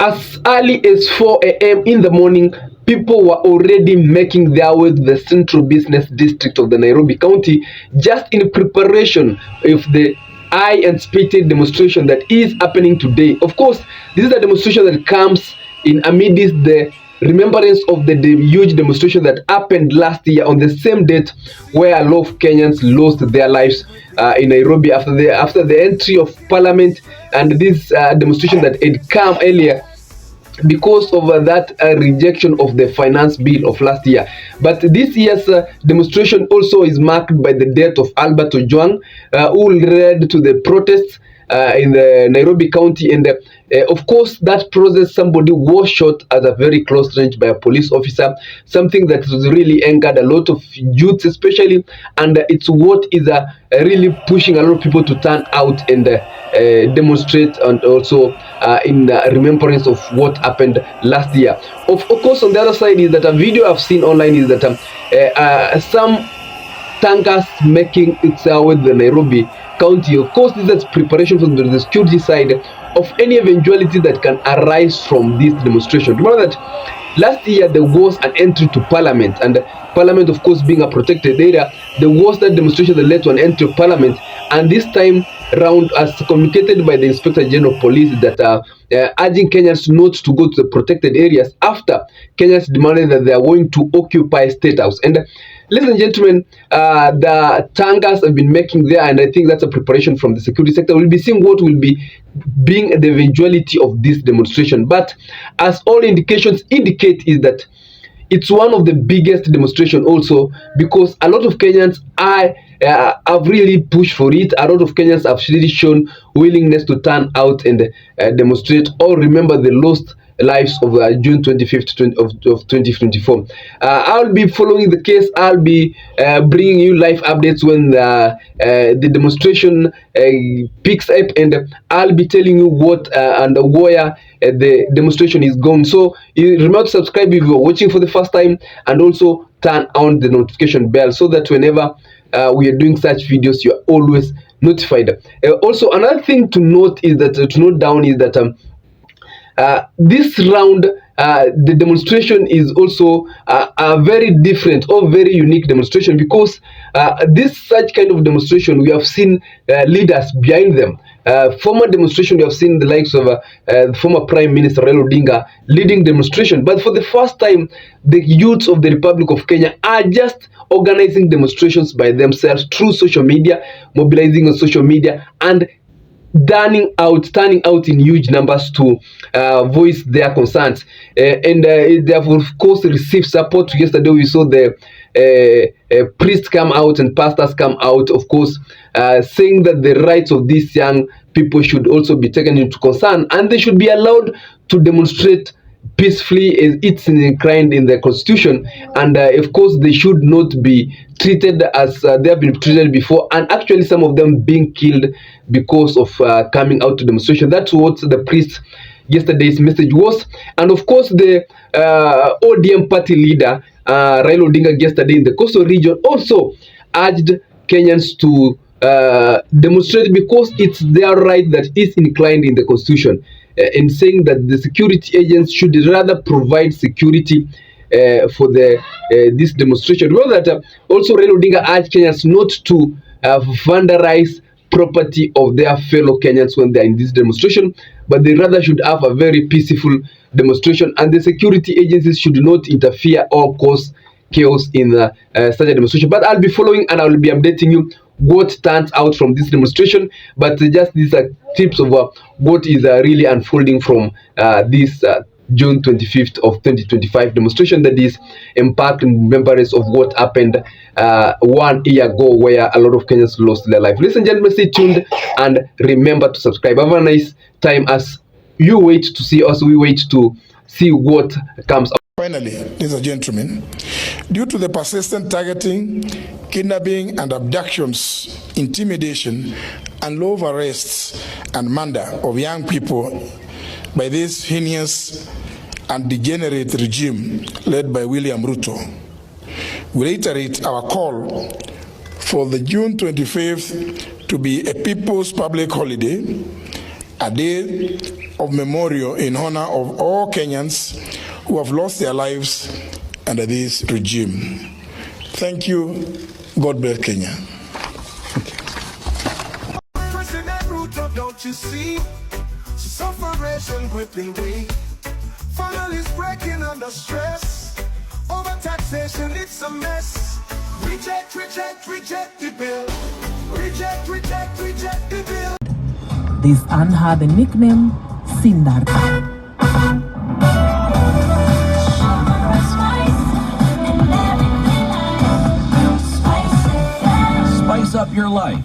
as early as 4 a.m. in the morning, people were already making their way to the central business district of the Nairobi County, just in preparation of the eye and spirited demonstration that is happening today. Of course, this is a demonstration that comes in amidst the remembrance of the huge demonstration that happened last year on the same date, where a lot of Kenyans lost their lives in Nairobi after the entry of parliament, and this demonstration that had come earlier because of that rejection of the finance bill of last year. But this year's demonstration also is marked by the death of Albert Ojwang, who led to the protests in the Nairobi County, and of course that process, somebody was shot at a very close range by a police officer, something that has really angered a lot of youths especially, and it's what is really pushing a lot of people to turn out and demonstrate, and also in remembrance of what happened last year. Of course, on the other side is that a video I've seen online is that some tankers making its way with the Nairobi County. Of course, this is preparation from the security side of any eventuality that can arise from this demonstration. Remember that last year there was an entry to parliament, and parliament, of course, being a protected area, there was that demonstration that led to an entry to parliament. And this time round, as communicated by the Inspector General of Police, that urging Kenyans not to go to the protected areas after Kenyans demanded that they are going to occupy State House. And ladies and gentlemen, the tankers have been making there, and I think that's a preparation from the security sector. We'll be seeing what will be being the eventuality of this demonstration. But as all indications indicate, is that it's one of the biggest demonstration also, because a lot of Kenyans have really pushed for it. A lot of Kenyans have really shown willingness to turn out and demonstrate or remember the lost lives of June 25th of 2024. I'll be following the case. I'll be bringing you live updates when the demonstration picks up, and I'll be telling you what and where the demonstration is going. So remember to subscribe if you're watching for the first time, and also turn on the notification bell so that whenever we are doing such videos, you're always notified. Also, another thing to note is that this round, the demonstration is also a very different or very unique demonstration, because this such kind of demonstration, we have seen leaders behind them. Former demonstration, we have seen the likes of former Prime Minister Raila Odinga leading demonstration, but for the first time, the youths of the Republic of Kenya are just organizing demonstrations by themselves through social media, mobilizing on social media, and turning out in huge numbers to voice their concerns, and they have of course received support. Yesterday we saw the priests come out and pastors come out, of course, saying that the rights of these young people should also be taken into concern, and they should be allowed to demonstrate peacefully as it's enshrined in the constitution, and of course they should not be treated as they have been treated before, and actually some of them being killed because of coming out to demonstration. That's what the priest yesterday's message was. And of course the ODM party leader Raila Odinga yesterday in the coastal region also urged Kenyans to demonstrate, because it's their right that is inclined in the constitution, in saying that the security agents should rather provide security for this demonstration. Remember that also Raila Odinga urged Kenyans not to vandalize property of their fellow Kenyans when they are in this demonstration, but they rather should have a very peaceful demonstration, and the security agencies should not interfere or cause chaos in such a demonstration. But I'll be following and I'll be updating you what turns out from this demonstration. But just these are tips of what is really unfolding from this June 25th of 2025 demonstration that is impact and remembrance of what happened 1 year ago, where a lot of Kenyans lost their life. Ladies and gentlemen, stay tuned and remember to subscribe. Have a nice time as you wait to see us. We wait to see what comes out. Finally, ladies and gentlemen, due to the persistent targeting, kidnapping and abductions, intimidation, and love arrests and murder of young people by this heinous and degenerate regime led by William Ruto, we reiterate our call for the June 25th to be a people's public holiday, a day of memorial in honor of all Kenyans who have lost their lives under this regime. Thank you. God bless Kenya. President Ruto, don't you see? Sufferation gripping me. Families breaking under stress. Over taxation, it's a mess. Reject, reject, reject the bill. Reject, reject, reject the bill. This Anne had the nickname Sindarta. Spice up your life.